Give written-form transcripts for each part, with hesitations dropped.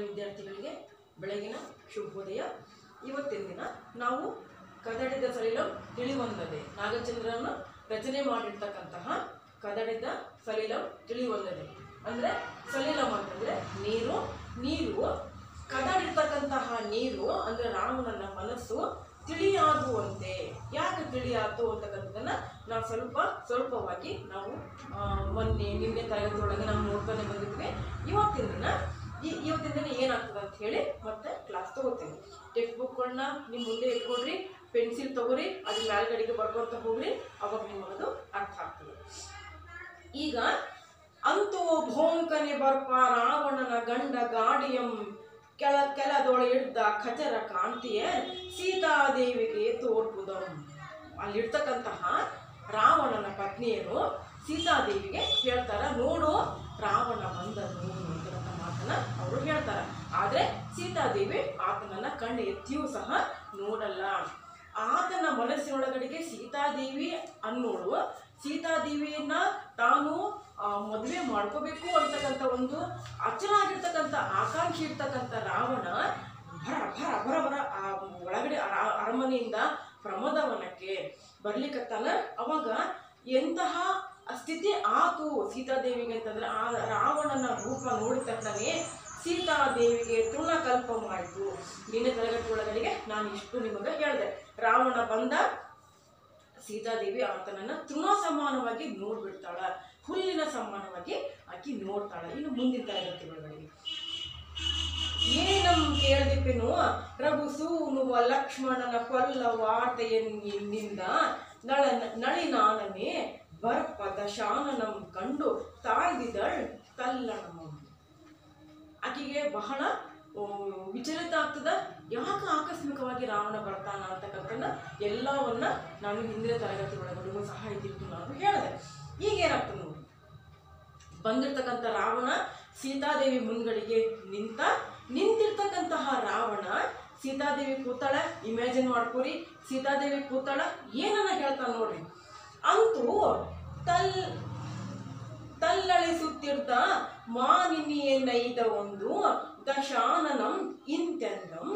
ವಿದ್ಯಾರ್ಥಿಗಳಿಗೆ ಬೆಳಗಿನ ಶುಭೋದಯ. ಇವತ್ತಿನ ದಿನ ನಾವು ಕದಡಿದ ಸಲಿಲಂ ತಿಳಿವೊಂದದೆ, ನಾಗಚಂದ್ರನ ರಚನೆ ಮಾಡಿರ್ತಕ್ಕಂತಹ ಕದಡಿದ ಸಲಿಲಂ ತಿಳಿವೊಂದದೆ ಅಂದರೆ ಸಲಿಲಂ ಅಂತಂದರೆ ನೀರು. ನೀರು ಕದಡಿರ್ತಕ್ಕಂತಹ ನೀರು ಅಂದರೆ ರಾಮನನ್ನ ಮನಸ್ಸು ತಿಳಿಯಾಗುವಂತೆ. ಯಾಕೆ ತಿಳಿಯಾತು ಅಂತಕ್ಕಂಥದ್ದನ್ನು ನಾವು ಸ್ವಲ್ಪವಾಗಿ ನಾವು ನಿನ್ನೆ ತರಗತಿಯೊಳಗೆ ನಾವು ನೋಡ್ತಾನೆ ಬಂದಿದ್ವಿ. ಇವತ್ತಿನ ದಿನ ಏನಾಗ್ತದೆ ಅಂತ ಹೇಳಿ ಮತ್ತೆ ಕ್ಲಾಸ್ ತಗೋತೀನಿ. ಟೆಕ್ಸ್ಟ್ ಬುಕ್ಗಳನ್ನ ನಿಮ್ಮ ಮುಂದೆ ಇಟ್ಕೊಡ್ರಿ, ಪೆನ್ಸಿಲ್ ತಗೋರಿ, ಅದ್ರ ಮೇಲ್ಗಡೆಗೆ ಬರ್ಕೊತ ಹೋಗ್ರಿ, ಅವಾಗ ನಿಮಗದು ಅರ್ಥ ಆಗ್ತದೆ. ಈಗ ಅಂತೂ ಭೋಂಕನೆ ಬರ್ಪ ರಾವಣನ ಗಂಡ ಗಾಡಿಯಂ ಕೆಲದೊಳ ಹಿಡ್ದ ಖಚರ ಕಾಂತಿಯ ಸೀತಾದೇವಿಗೆ ತೋರ್ಪುದಂ. ಅಲ್ಲಿರ್ತಕ್ಕಂತಹ ರಾವಣನ ಪತ್ನಿಯರು ಸೀತಾದೇವಿಗೆ ಹೇಳ್ತಾರ, ನೋಡು ರಾವಣ ಬಂದನು ಅಂತಕ್ಕಂಥ ಮಾತನ್ನ ಅವರು ಹೇಳ್ತಾರ. ಆದ್ರೆ ಸೀತಾದೇವಿ ಆತನನ್ನ ಕಣ್ಣು ಎತ್ತಿಯೂ ಸಹ ನೋಡಲ್ಲ. ಆತನ ಮನಸ್ಸಿನೊಳಗಡೆಗೆ ಸೀತಾದೇವಿ ಅನ್ನೋಳು ಸೀತಾದೇವಿಯನ್ನ ತಾನು ಮದುವೆ ಮಾಡ್ಕೋಬೇಕು ಅಂತಕ್ಕಂಥ ಒಂದು ಅಚ್ಚನಾಗಿರ್ತಕ್ಕಂಥ ಆಕಾಂಕ್ಷಿ ಇರ್ತಕ್ಕಂಥ ರಾವಣ ಬರ ಒಳಗಡೆ ಅರಮನೆಯಿಂದ ಪ್ರಮೋದವನಕ್ಕೆ ಬರ್ಲಿಕ್ಕತ್ತಾನ. ಅವಾಗ ಎಂತಹ ಸ್ಥಿತಿ ಆತು ಸೀತಾದೇವಿಗೆ ಅಂತಂದ್ರೆ ಆ ರಾವಣನ ರೂಪ ನೋಡಿದ ತಕ್ಷಣವೇ ಸೀತಾದೇವಿಗೆ ತೃಣಕಲ್ಪವಾಯಿತು. ನಿನ್ನೆ ತರಗತಿ ಒಳಗಡೆಗೆ ನಾನು ಇಷ್ಟು ನಿಮಗೆ ಹೇಳಿದೆ. ರಾವಣ ಬಂದ, ಸೀತಾದೇವಿ ಆತನನ್ನ ತೃಣ ಸಮಾನವಾಗಿ ನೋಡ್ಬಿಡ್ತಾಳ, ಹುಲ್ಲಿನ ಸಮಾನವಾಗಿ ಆಕಿ ನೋಡ್ತಾಳ. ಇನ್ನು ಮುಂದಿನ ತರಗತಿ ಒಳಗಡೆಗೆ ಏನಂ ಕೇಳಿದೆಪೆನು ರಘುಸೂನುವ ಲಕ್ಷ್ಮಣನ ಕೊಲ್ಲ ವಾರ್ತೆಯನ್ನಿಂದ ನಳಿನಾನನೇ ಬರ್ಪದ ಶಾನನಂ ಕಂಡು ತಾಳ್ದಿದಳ್ ತಲ್ಲಣಂ. ಆಕೆಗೆ ಬಹಳ ವಿಚಲಿತ ಆಗ್ತದ. ಯಾಕೆ ಆಕಸ್ಮಿಕವಾಗಿ ರಾವಣ ಬರ್ತಾನ ಅಂತಕ್ಕಂಥ ಎಲ್ಲವನ್ನ ನಾನು ಹಿಂದಿನ ತರಗತಿ ಒಳಗಡೆಗೂ ಸಹ ಇದ್ದಿತ್ತು ನಾನು ಹೇಳಿದೆ. ಈಗ ಏನಾಗ್ತದೆ ನೋಡಿ, ಬಂದಿರ್ತಕ್ಕಂಥ ರಾವಣ ಸೀತಾದೇವಿ ಮುಂದ್ಗಡೆಗೆ ನಿಂತಿರ್ತಕ್ಕಂತಹ ರಾವಣ ಸೀತಾದೇವಿ ಕೂತಾಳ. ಇಮ್ಯಾಜಿನ್ ಮಾಡ್ಕೋರಿ, ಸೀತಾದೇವಿ ಕೂತಾಳ, ಏನನ್ನ ಹೇಳ್ತಾನ ನೋಡ್ರಿ. ಅಂತೂ ತಲ್ಲಳಿಸುತ್ತಿರ್ತ ಮಾನಿನಿಯನ್ನೈದ ಒಂದು ದಶಾನನಂ ಇಂತೆಂದಂ.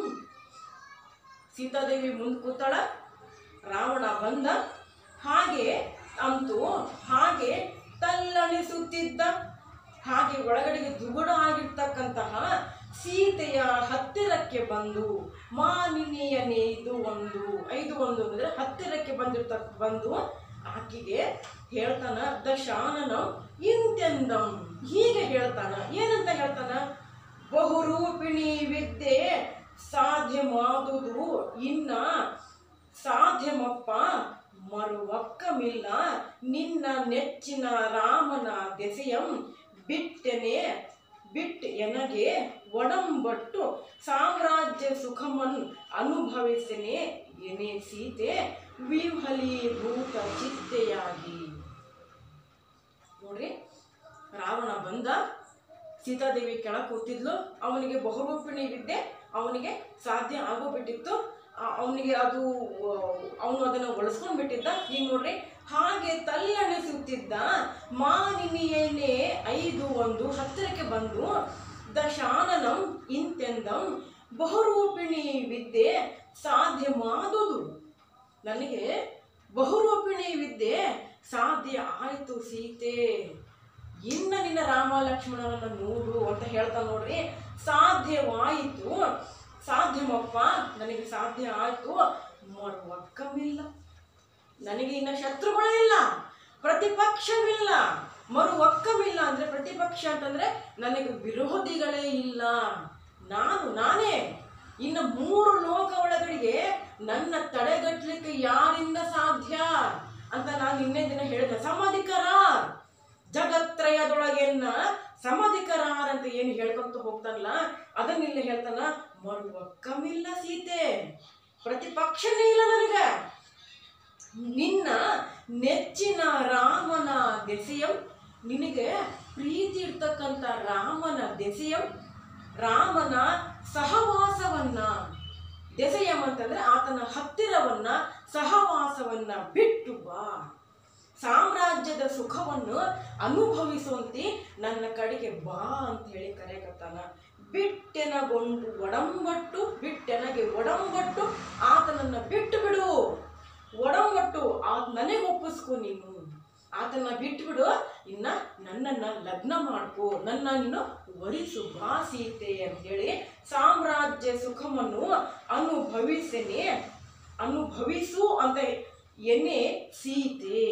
ಸೀತಾದೇವಿ ಮುಂದೆ ಕೂತಾಳ, ರಾವಣ ಬಂದ, ಹಾಗೆ ತಲ್ಲಣಿಸುತ್ತಿದ್ದ, ಹಾಗೆ ಒಳಗಡೆಗೆ ದುಗುಡ ಆಗಿರ್ತಕ್ಕಂತಹ ಸೀತೆಯ ಹತ್ತಿರಕ್ಕೆ ಬಂದು ಮಾನಿನಿಯನೇ ಐದು ಒಂದು ಅಂದ್ರೆ ಹತ್ತಿರಕ್ಕೆ ಬಂದು ಆಕೆಗೆ ಹೇಳ್ತಾನ ದಶಾನನಂ ಇಂತೆಂದಂ. ಹೀಗೆ ಹೇಳ್ತಾನ, ಏನಂತ ಹೇಳ್ತಾನ, ಬಹುರೂಪಿಣಿ ವಿದ್ಯೆ ಸಾಧ್ಯಮಾದುದು ಇನ್ನ ಸಾಧ್ಯವಪ್ಪ ಮರುವಕ್ಕಮಿಲ್ಲ ನಿನ್ನ ನೆಚ್ಚಿನ ರಾಮನ ದೆಸೆಯಂ ಬಿಟ್ ಎನಗೆ ಒಡಂಬಟ್ಟು ಸಾಮ್ರಾಜ್ಯ ಸುಖಮನ್ ಅನುಭವಿಸನೆ ಎನೆ ಸೀತೆ ವಿಹಲೀಭೂತ ಚಿತ್ತೆಯಾಗಿ. ನೋಡ್ರಿ, ರಾವಣ ಬಂದ, ಸೀತಾದೇವಿ ಕೆಳಗೆ ಕೂತಿದ್ಲು, ಅವನಿಗೆ ಬಹುರೂಪಿಣಿ ವಿದ್ಯೆ ಅವನಿಗೆ ಸಾಧ್ಯ ಆಗೋಗ್ಬಿಟ್ಟಿತ್ತು. ಅವನಿಗೆ ಅವನು ಅದನ್ನು ಒಳಸ್ಕೊಂಡ್ ಬಿಟ್ಟಿದ್ದ. ಈಗ ನೋಡ್ರಿ, ಹಾಗೆ ತಲ್ಲಣಿಸುತ್ತಿದ್ದ ಮಾನಿನಿಯನ್ನೇ ಐದು ಒಂದು ಹತ್ತಿರಕ್ಕೆ ಬಂದು ದಶಾನನಂ ಇಂತೆಂದಂ ಬಹುರೂಪಿಣಿ ವಿದ್ಯೆ ಸಾಧ್ಯ ಮಾಡುದು. ನನಗೆ ಬಹುರೂಪಿಣಿ ವಿದ್ಯೆ ಸಾಧ್ಯ ಆಯಿತು ಸೀತೆ, ಇನ್ನು ನಿನ್ನ ರಾಮ ಲಕ್ಷ್ಮಣನನ್ನು ನೋಡು ಅಂತ ಹೇಳ್ತಾ ನೋಡ್ರಿ. ಸಾಧ್ಯವಾಯಿತು, ಸಾಧ್ಯವಪ್ಪ, ನನಗೆ ಸಾಧ್ಯ ಆಯಿತು, ಮರುವಕ್ಕಮಿಲ್ಲ, ನನಗೆ ಇನ್ನು ಶತ್ರುಗಳಿಲ್ಲ, ಪ್ರತಿಪಕ್ಷವಿಲ್ಲ. ಮರುವಕ್ಕಮಿಲ್ಲ ಅಂದ್ರೆ ಪ್ರತಿಪಕ್ಷ ಅಂತಂದ್ರೆ ನನಗೆ ವಿರೋಧಿಗಳೇ ಇಲ್ಲ, ನಾನೇ. ಇನ್ನು ಮೂರು ಲೋಕ ಒಳಗಡೆಗೆ ನನ್ನ ತಡೆಗಟ್ಟಲಿಕ್ಕೆ ಯಾರಿಂದ ಸಾಧ್ಯ ಅಂತ ನಾನು ನಿನ್ನೆ ದಿನ ಹೇಳಿದೆ. ಸಮಾಧಿಕರಾರ್, ಜಗತ್ರಯದೊಳಗೆನ್ನ ಸಮಾಧಿಕರಾರ್ ಅಂತ ಏನು ಹೇಳ್ಕೊಂತ ಹೋಗ್ತಾನಲ್ಲ, ಅದನ್ನಿಲ್ಲ ಹೇಳ್ತಾನ, ಮರುವಕ್ಕಮಿಲ್ಲ ಸೀತೆ, ಪ್ರತಿಪಕ್ಷನೇ ಇಲ್ಲ ನನಗೆ. ನಿನ್ನ ನೆಚ್ಚಿನ ರಾಮನ ದೆಸೆಯಂ, ನಿನಗೆ ಪ್ರೀತಿ ಇರ್ತಕ್ಕಂಥ ರಾಮನ ದೆಸೆಯಂ, ರಾಮನ ಸಹವಾಸವನ್ನ, ದೆಸೆಯಂ ಅಂತಂದ್ರೆ ಆತನ ಹತ್ತಿರವನ್ನ ಸಹವಾಸವನ್ನ ಬಿಟ್ಟು ಬಾ, ಸಾಮ್ರಾಜ್ಯದ ಸುಖವನ್ನು ಅನುಭವಿಸುವಂತೆ ನನ್ನ ಕಡೆಗೆ ಬಾ ಅಂತ ಹೇಳಿ ಕರೆಯಕತ್ತಾನ. ಬಿಟ್ಟು ಬಿಟ್ಟೆನಗೆ ಒಡಂಬಟ್ಟು ಆತನನ್ನ ಬಿಟ್ಟು ಬಿಡು, ಒಡಂಬಟ್ಟು ನನಗೆ ಒಪ್ಪಿಸ್ಕೊ, ನೀನು ಆತನ ಬಿಟ್ಟು ಬಿಡು, ಇನ್ನ ನನ್ನನ್ನ ಲಗ್ನ ಮಾಡ್ಕೋ, ನನ್ನ ನೀನು ವರಿಸು ಬಾ ಸೀತೆ ಅಂತೇಳಿ ಸಾಮ್ರಾಜ್ಯ ಸುಖವನ್ನು ಅನುಭವಿಸು ಅಂತ ಎನೆ ಸೀತೆ.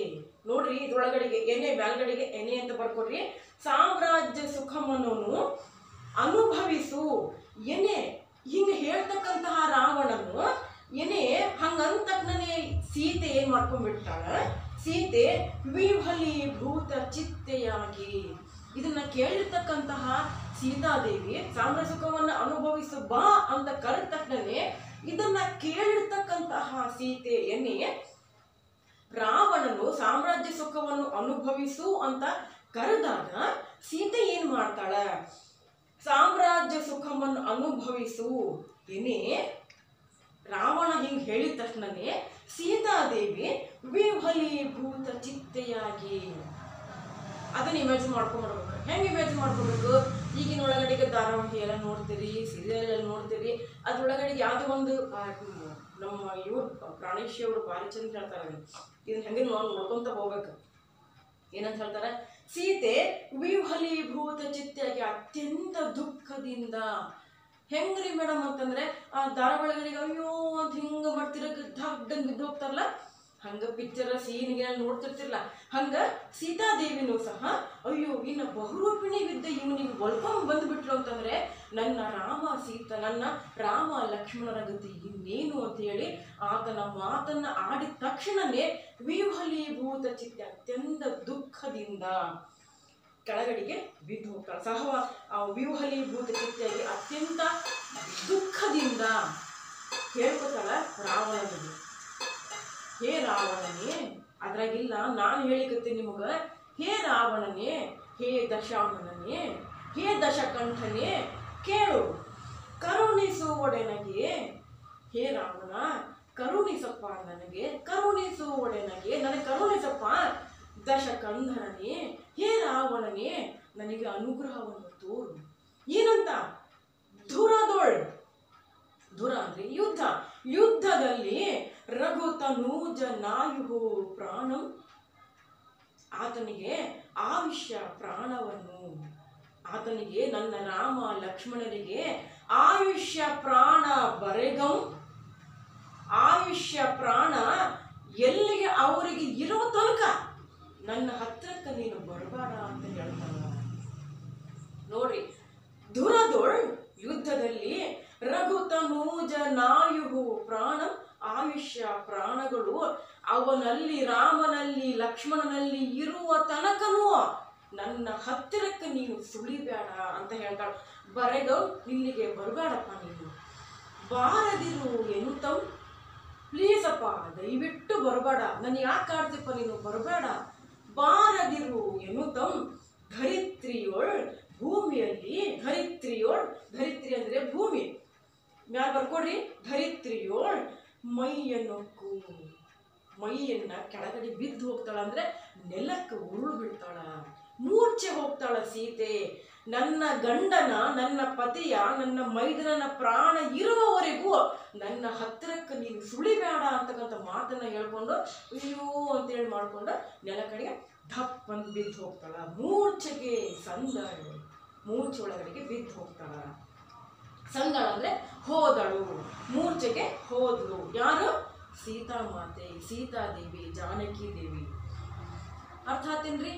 ನೋಡ್ರಿ, ಇದ್ರೊಳಗಡೆಗೆ ಎನೆ ಮೇಲ್ಗಡೆಗೆ ಎನೆ ಅಂತ ಬರ್ಕೊಡ್ರಿ. ಸಾಮ್ರಾಜ್ಯ ಸುಖವನ್ನು ಅನುಭವಿಸು ಎನೆ ಹಿಂಗೆ ಹೇಳ್ತಕ್ಕಂತಹ ರಾವಣನು ಏನೇ ಹಂಗಂದ ತಕ್ಷಣನೇ ಸೀತೆ ಏನ್ ಮಾಡ್ಕೊಂಡ್ಬಿಡ್ತಾಳ. ಸೀತೆ ವಿಫಲೀಭೂತ ಚಿತ್ತೆಯಾಗಿ ಇದನ್ನ ಕೇಳಿರ್ತಕ್ಕಂತಹ ಸೀತಾದೇವಿ ಸಾಮ್ರಾಜ್ಯ ಸುಖವನ್ನ ಅನುಭವಿಸು ಬಾ ಅಂತ ಕರೆದ ತಕ್ಷಣನೇ ಇದನ್ನ ಕೇಳಿರ್ತಕ್ಕಂತಹ ಸೀತೆ ಎನ್ನಿ ರಾವಣನು ಸಾಮ್ರಾಜ್ಯ ಸುಖವನ್ನು ಅನುಭವಿಸು ಅಂತ ಕರೆದಾಗ ಸೀತೆ ಏನ್ ಮಾಡ್ತಾಳ, ಸಾಮ್ರಾಜ್ಯ ಸುಖವನ್ನು ಅನುಭವಿಸು ಎನ್ನಿ ರಾವಣ ಹಿಂಗ್ ಹೇಳಿದ ತಕ್ಷಣನೇ ಸೀತಾದೇವಿ ವಿಫಲೀಭೂತ ಚಿತ್ತೆಯಾಗಿ ಅದನ್ನ ಇಮ್ಯಾಜಿನ್ ಮಾಡ್ಕೊಂಡ್ಬರ್ಬೇಕು. ಹೆಂಗೆ ಇಮ್ಯಾಜಿನ್ ಮಾಡ್ಕೊಬೇಕು? ಈಗಿನ ಒಳಗಡೆಗೆ ಧಾರಾವಾಹಿ ಎಲ್ಲ ನೋಡ್ತೀರಿ, ಸೀರಿಯಲ್ ಎಲ್ಲ ನೋಡ್ತೀರಿ, ಅದ್ರೊಳಗಡೆ ಯಾವುದೋ ಒಂದು ನಮ್ಮ ಇವ್ರು ಪ್ರಾಣೇಶ್ ಅವರು ಭಾರಿ ಚಂದ ಹೇಳ್ತಾರೆ, ಇದನ್ನ ಹೆಂಗೆ ನೋಡ್ಕೊಂತ ಹೋಗ್ಬೇಕು. ಏನಂತ ಹೇಳ್ತಾರೆ? ಸೀತೆ ವಿಫಲೀಭೂತ ಚಿತ್ತೆಯಾಗಿ ಅತ್ಯಂತ ದುಃಖದಿಂದ. ಹೆಂಗ್ರಿ ಮೇಡಮ್ ಅಂತಂದ್ರೆ ಆ ಧಾರಾವಾಹಿಗಳಿಗೆ ಅಯ್ಯೋ ಅಂತ ಹಿಂಗ ಮಾಡ್ತಿರಕ್ಕೆ ಧಗ್ಡಂಗ್ ಬಿದ್ದು ಹೋಗ್ತಾರಲ್ಲ, ಹಂಗ ಪಿಕ್ಚರ್ ಸೀನ್ಗೆ ನೋಡ್ತಿರ್ತಿರ್ಲ, ಹಂಗ ಸೀತಾದೇವಿನೂ ಸಹ ಅಯ್ಯೋ ಇನ್ನು ಬಹುರೂಪಿಣಿ ವಿದ್ಯೆ ಇವನಿಗೆ ಒಳ್ಕೊಂಡ್ ಬಂದ್ಬಿಟ್ರು ಅಂತಂದ್ರೆ ನನ್ನ ರಾಮ ಲಕ್ಷ್ಮಣರ ಗತಿ ಇನ್ನೇನು ಅಂತ ಹೇಳಿ ಆತನ ಮಾತನ್ನ ಆಡಿದ ತಕ್ಷಣನೇ ವಿಫಲೀಭೂತ ಚಿತ್ತೆ ಅತ್ಯಂತ ದುಃಖದಿಂದ ಕೆಳಗಡೆಗೆ ಬಿದ್ದು ಹೋಗ್ತಾಳೆ. ವಿಫಲೀಭೂತ ಚಿತ್ತೆಯಾಗಿ ಅತ್ಯಂತ ದುಃಖದಿಂದ ಹೇಳ್ಕೊತಾಳ ರಾವಣನಿಗೆ, ಹೇ ರಾವಣನೇ, ಅದ್ರಾಗಿಲ್ಲ ನಾನು ಹೇಳಿಕತ್ತೀನಿ ನಿಮಗ, ಹೇ ರಾವಣನೇ, ಹೇ ದಶಾನನೇ, ಹೇ ದಶಕಂಠನೇ, ಕೇಳು ಕರುಣಿಸು ಒಡೆನಗೆ. ಹೇ ರಾವಣ, ಕರುಣಿಸಪ್ಪ ನನಗೆ, ಕರುಣಿಸು ಒಡೆನಗೆ, ನನಗೆ ಕರುಣಿಸಪ್ಪ. ದಶಕಂಧರನೇ, ಹೇ ರಾವಣನೇ, ನನಗೆ ಅನುಗ್ರಹವನ್ನು ತೋರು. ಏನಂತ? ಧುರ ಅಂದ್ರೆ ಯುದ್ಧದಲ್ಲಿ ರಘುತನೂಜ ನಾಯು ಪ್ರಾಣಂ, ಆತನಿಗೆ ಆಯುಷ್ಯ ಪ್ರಾಣವನ್ನು, ಆತನಿಗೆ ನನ್ನ ರಾಮ ಲಕ್ಷ್ಮಣರಿಗೆ ಆಯುಷ್ಯ ಪ್ರಾಣ ಬರೆಗಂ, ಆಯುಷ್ಯ ಪ್ರಾಣ ಎಲ್ಲಿಗೆ ಅವರಿಗೆ ಇರೋ ತನಕ ನನ್ನ ಹತ್ರಕ್ಕೆ ನೀನು ಬರಬೇಡ ಅಂತ ಹೇಳ್ತಾನ. ನೋಡ್ರಿ, ಧುರದೊಳ್ ಯುದ್ಧದಲ್ಲಿ ರಘುತನೂಜ ನಾಯು ಪ್ರಾಣ, ಆಯುಷ್ಯ ಪ್ರಾಣಗಳು ಅವನಲ್ಲಿ ರಾಮನಲ್ಲಿ ಲಕ್ಷ್ಮಣನಲ್ಲಿ ಇರುವ ತನಕನೂ ನನ್ನ ಹತ್ತಿರಕ್ಕೆ ನೀನು ಸುಳಿಬೇಡ ಅಂತ ಹೇಳ್ತಾಳ. ಬರೆಗ ಇಲ್ಲಿಗೆ ಬರಬೇಡಪ್ಪ, ನೀನು ಬಾರದಿರು ಎನ್ನುತ್ತಂ, ಪ್ಲೀಸ್ ಅಪ್ಪ ದಯವಿಟ್ಟು ಬರಬೇಡ, ನನ್ನ ಯಾಕೆ ಆಡ್ತಿಪ್ಪ ನೀನು, ಬರಬೇಡ, ಬಾರದಿರು ಎನ್ನುತ್ತಂ. ಧರಿತ್ರಿಯೋಳ್ ಭೂಮಿಯಲ್ಲಿ, ಧರಿತ್ರಿ ಅಂದ್ರೆ ಭೂಮಿ, ಮ್ಯಾಲ ಬರ್ಕೊಡ್ರಿ, ಧರಿತ್ರಿಯೋಳ್ ಮೈಯನ್ನೊಕ್ಕು, ಮೈಯನ್ನ ಕೆಳಗಡೆ ಬಿದ್ದು ಹೋಗ್ತಾಳ ಅಂದ್ರೆ ನೆಲಕ್ಕೆ ಉರುಳು ಬಿಡ್ತಾಳ, ಮೂರ್ಛೆ ಹೋಗ್ತಾಳ ಸೀತೆ. ನನ್ನ ಗಂಡನ, ನನ್ನ ಪತಿಯ, ನನ್ನ ಮೈದನನ ಪ್ರಾಣ ಇರುವವರೆಗೂ ನನ್ನ ಹತ್ತಿರಕ್ಕೆ ನೀನು ಸುಳಿಬೇಡ ಅಂತಕ್ಕಂಥ ಮಾತನ್ನ ಹೇಳ್ಕೊಂಡು ಅಯ್ಯೋ ಅಂತೇಳಿ ಮಾಡ್ಕೊಂಡು ನೆಲ ಕಡೆಗೆ ಧಪ್ ಅಂತ ಬಿದ್ದು ಹೋಗ್ತಾಳ. ಮೂರ್ಛೆಗೆ ಸಂದಳು, ಮೂರ್ಛೆ ಒಳಗಡೆಗೆ ಬಿದ್ದು ಹೋಗ್ತಾಳ. ಸಂದಳ ಅಂದ್ರೆ ಹೋದಳು, ಮೂರ್ಛೆಗೆ ಹೋದಳು. ಯಾರು? ಸೀತಾಮಾತೆ, ಸೀತಾದೇವಿ, ಜಾನಕಿ ದೇವಿ. ಅರ್ಥ ಆತೇನ್ರಿ?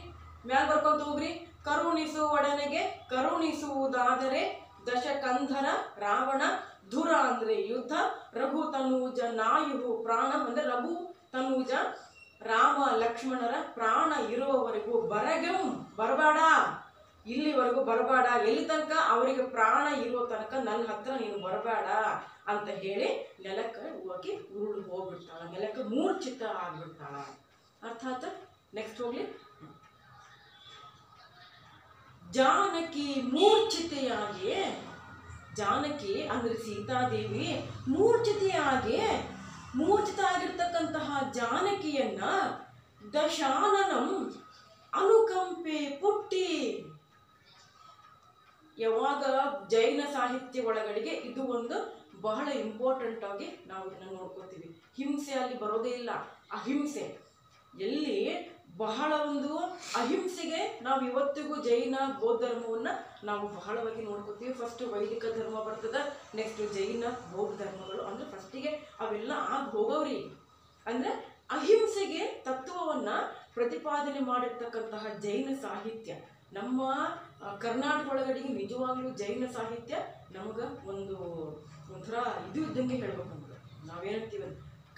ಮ್ಯಾಲ ಬರ್ಕೊಂತ ಹೋಗ್ರಿ. ಕರುಣಿಸು ಒಡನೆಗೆ, ಕರುಣಿಸುವುದಾದರೆ ದಶಕಂಧರ ರಾವಣ, ಧುರ ಅಂದ್ರೆ ಯುದ್ಧ, ರಘು ತನೂಜ ನಾಯು ಪ್ರಾಣ ಅಂದ್ರೆ ರಘು ತನೂಜ ರಾಮ ಲಕ್ಷ್ಮಣರ ಪ್ರಾಣ ಇರುವವರೆಗೂ ಬರಗಂ ಬರಬೇಡ, ಇಲ್ಲಿವರೆಗೂ ಬರಬೇಡ, ಎಲ್ಲಿ ತನಕ ಅವರಿಗೆ ಪ್ರಾಣ ಇರುವ ತನಕ ನನ್ನ ಹತ್ರ ನೀನು ಬರಬೇಡ ಅಂತ ಹೇಳಿ ನೆಲಕ್ಕೆ ಹೋಗಿ ಉರುಳು ಹೋಗ್ಬಿಡ್ತಾಳ, ನೆಲಕ್ಕೆ ಮೂರ್ಛಿತ ಆಗ್ಬಿಡ್ತಾಳ. ಅರ್ಥ ಆತ? ನೆಕ್ಸ್ಟ್ ಹೋಗ್ಲಿ. ಜಾನಕಿ ಮೂರ್ಛಿತೆಯಾಗಿ, ಜಾನಕಿ ಅಂದ್ರೆ ಸೀತಾದೇವಿ ಮೂರ್ಛಿತ ಆಗಿರ್ತಕ್ಕಂತಹ ಜಾನಕಿಯನ್ನ ದಶಾನನಂ ಅನುಕಂಪೆ ಪುಟ್ಟಿ, ಯಾವಾಗ ಜೈನ ಸಾಹಿತ್ಯ ಒಳಗಡೆಗೆ ಇದು ಒಂದು ಬಹಳ ಇಂಪಾರ್ಟೆಂಟ್ ಆಗಿ ನಾವು ಇದನ್ನ ನೋಡ್ಕೋತೀವಿ. ಹಿಂಸೆ ಅಲ್ಲಿ ಬರೋದೇ ಇಲ್ಲ, ಅಹಿಂಸೆ. ಎಲ್ಲಿ ಬಹಳ ಒಂದು ಅಹಿಂಸೆಗೆ ನಾವು ಇವತ್ತಿಗೂ ಜೈನ ಬೌದ್ಧ ಧರ್ಮವನ್ನ ನಾವು ಬಹಳವಾಗಿ ನೋಡ್ಕೋತೀವಿ. ಫಸ್ಟ್ ವೈದಿಕ ಧರ್ಮ ಬರ್ತದ, ನೆಕ್ಸ್ಟ್ ಜೈನ ಬೌದ್ಧ ಧರ್ಮಗಳು. ಅಂದ್ರೆ ಫಸ್ಟಿಗೆ ಅವೆಲ್ಲ ಆಗಿ ಹೋಗೋರಿ. ಅಂದ್ರೆ ಅಹಿಂಸೆಗೆ ತತ್ವವನ್ನ ಪ್ರತಿಪಾದನೆ ಮಾಡಿರ್ತಕ್ಕಂತಹ ಜೈನ ಸಾಹಿತ್ಯ ನಮ್ಮ ಕರ್ನಾಟಕ ಒಳಗಡೆಗೆ ನಿಜವಾಗ್ಲೂ ಜೈನ ಸಾಹಿತ್ಯ ನಮಗ ಒಂಥರ ಇದು ಇದ್ದಂಗೆ ಹೇಳ್ಬೇಕಂದ್ರೆ ನಾವೇನಂತೀವಿ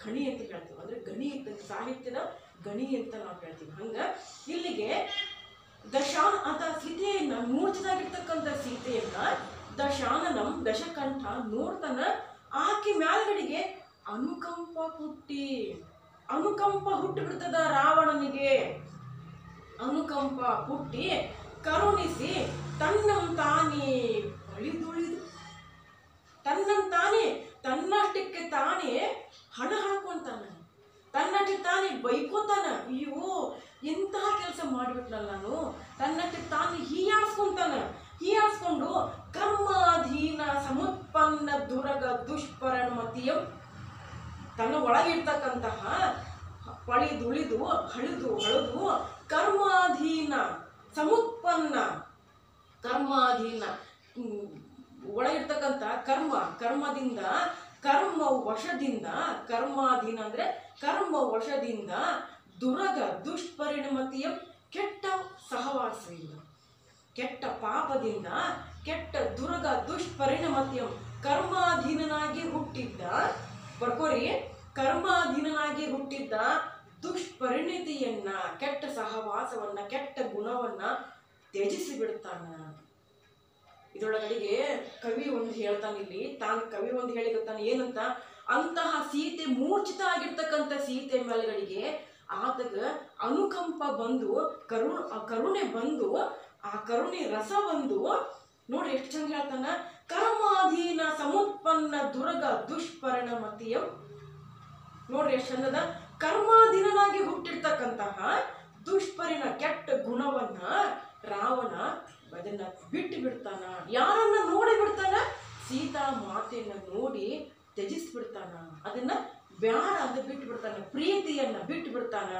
ಗಣಿ ಅಂತ ಹೇಳ್ತೀವಿ. ಅಂದ್ರೆ ಗಣಿ ಅಂತ, ಸಾಹಿತ್ಯದ ಗಣಿ ಅಂತ ನಾವು ಹೇಳ್ತೀವಿ. ಹಂಗ ಇಲ್ಲಿಗೆ ದಶಾನ ಸೀತೆಯನ್ನ ಮೂರ್ಛಿತಾಗಿರ್ತಕ್ಕಂಥ ಸೀತೆಯನ್ನ ದಶಾನನಂ ದಶಕಂಠ ನೋಡ್ತಾನ. ಆಕೆ ಮ್ಯಾಲ್ಗಡೆಗೆ ಅನುಕಂಪ ಹುಟ್ಟಿ ಬಿಡ್ತದ ರಾವಣನಿಗೆ. ಅನುಕಂಪ ಹುಟ್ಟಿ ಕರುಣಿಸಿ ತನ್ನಂತಾನೇ ಬಳಿದುಳಿದು ತನ್ನಷ್ಟಕ್ಕೆ ತಾನೇ ಹಣ ಹಾಕೊಂತಾನ, ತನ್ನಷ್ಟಕ್ಕೆ ತಾನೇ ಬೈಕೋತಾನ. ಅಯ್ಯೋ ಎಂತಹ ಕೆಲಸ ಮಾಡಿಬಿಟ್ನಲ್ಲ ನಾನು, ತನ್ನಷ್ಟಕ್ಕೆ ತಾನೇ ಹೀಯಾಡ್ಸ್ಕೊಂಡು ಕರ್ಮಾಧೀನ ಸಮುತ್ಪನ್ನ ದುರಗ ದುಷ್ಪರಿಣಮತಿಯಂ, ತನ್ನ ಒಳಗಿರ್ತಕ್ಕಂತಹ ಪಳಿದುಳಿದು ಹಳಿದು ಕರ್ಮಾಧೀನ ಸಮುತ್ಪನ್ನ, ಕರ್ಮಾಧೀನ ಒಳಗಿರ್ತಕ್ಕಂಥ ಕರ್ಮದಿಂದ ಕರ್ಮಾಧೀನ ಅಂದ್ರೆ ಕರ್ಮ ವಶದಿಂದ ದುರಗ ದುಷ್ಪರಿಣಮತಿಯ ಕೆಟ್ಟ ಸಹವಾಸದಿಂದ, ಕೆಟ್ಟ ಪಾಪದಿಂದ, ಕೆಟ್ಟ ದುರಗ ದುಷ್ಪರಿಣಮತಿಯ ಕರ್ಮಾಧೀನನಾಗಿ ಹುಟ್ಟಿದ್ದ, ಬರ್ಕೋರಿ, ಕರ್ಮಾಧೀನನಾಗಿ ಹುಟ್ಟಿದ್ದ ದುಷ್ಪರಿಣಿತಿಯನ್ನ, ಕೆಟ್ಟ ಸಹವಾಸವನ್ನ, ಕೆಟ್ಟ ಗುಣವನ್ನ ತ್ಯಜಿಸಿ ಬಿಡ್ತಾನ. ಇದರೊಳಗಡೆಗೆ ಕವಿ ಒಂದು ಹೇಳ್ತಾನೆ, ಇಲ್ಲಿ ಕವಿ ಒಂದು ಹೇಳಿರ್ತಾನೆ ಏನಂತ, ಅಂತಹ ಸೀತೆ ಮೂರ್ಛಿತ ಆಗಿರ್ತಕ್ಕಂಥ ಸೀತೆ ಮೇಲೆಗಳಿಗೆ ಆತಗ ಅನುಕಂಪ ಬಂದು ಕರುಣೆ ಬಂದು, ಆ ಕರುಣೆ ರಸ ಬಂದು, ನೋಡಿ ಎಷ್ಟು ಚಂದ ಹೇಳ್ತಾನ, ಕರ್ಮಾಧೀನ ಸಮುತ್ಪನ್ನ ದುರಗ ದುಷ್ಪರಿಣಮತಿಯ. ನೋಡ್ರಿ ಎಷ್ಟು ಚಂದದ, ಕರ್ಮಾಧೀನನಾಗಿ ಹುಟ್ಟಿರ್ತಕ್ಕಂತಹ ಕೆಟ್ಟ ಗುಣವನ್ನ ರಾವಣ ಅದನ್ನ ಬಿಟ್ಟು ಬಿಡ್ತಾನ. ಯಾರನ್ನ ನೋಡಿ ಬಿಡ್ತಾನ? ಸೀತಾ ಮಾತೆಯನ್ನ ನೋಡಿ ತ್ಯಜಿಸ್ಬಿಡ್ತಾನ. ಅದನ್ನ ಬ್ಯಾಡ ಅಂತ ಬಿಟ್ಟು ಬಿಡ್ತಾನ, ಪ್ರೀತಿಯನ್ನ ಬಿಟ್ಟು ಬಿಡ್ತಾನ.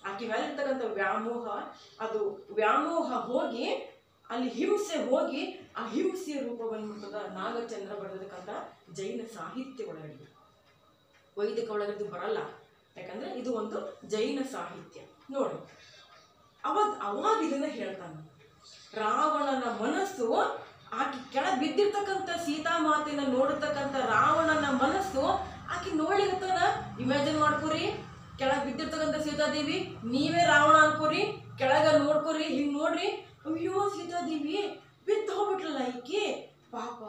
ಆಕೆ ಮೇಲಿರ್ತಕ್ಕಂಥ ವ್ಯಾಮೋಹ ಹೋಗಿ ಅಲ್ಲಿ ಹಿಂಸೆ ಹೋಗಿ ಆ ಹಿಂಸೆಯ ರೂಪ ಬಂದ್ಬಿಡ್ತದ. ನಾಗಚಂದ್ರ ಬರೆದಕ್ಕಂಥ ಜೈನ ಸಾಹಿತ್ಯ ಒಳಗಡೆ, ವೈದಿಕ ಒಳಗಡೆ ಬರಲ್ಲ, ಯಾಕಂದ್ರೆ ಇದು ಒಂದು ಜೈನ ಸಾಹಿತ್ಯ. ನೋಡಿ ಅವಾಗ ಇದನ್ನ ಹೇಳ್ತಾನೆ, ರಾವಣನ ಮನಸ್ಸು, ಆಕೆ ಕೆಳಗೆ ಬಿದ್ದಿರ್ತಕ್ಕಂಥ ಸೀತಾಮಾತೆನ ನೋಡಿರ್ತಕ್ಕಂಥ ರಾವಣನ ಮನಸ್ಸು ಆಕೆ ನೋಡ್ಲಿಕ್ಕತ್ತಾನ. ಇಮ್ಯಾಜಿನ್ ಮಾಡ್ಕೋರಿ, ಕೆಳಗೆ ಬಿದ್ದಿರ್ತಕ್ಕಂಥ ಸೀತಾದೇವಿ, ನೀವೇ ರಾವಣ ಅನ್ಕೋರಿ, ಕೆಳಗ ನೋಡ್ಕೋರಿ, ಹಿಂಗ್ ನೋಡ್ರಿ, ಅಯ್ಯೋ ಸೀತಾದೇವಿ ಬಿದ್ದು ಹೋಗ್ಬಿಟ್ಲಲ್ಲ ಈಕೆ, ಪಾಪ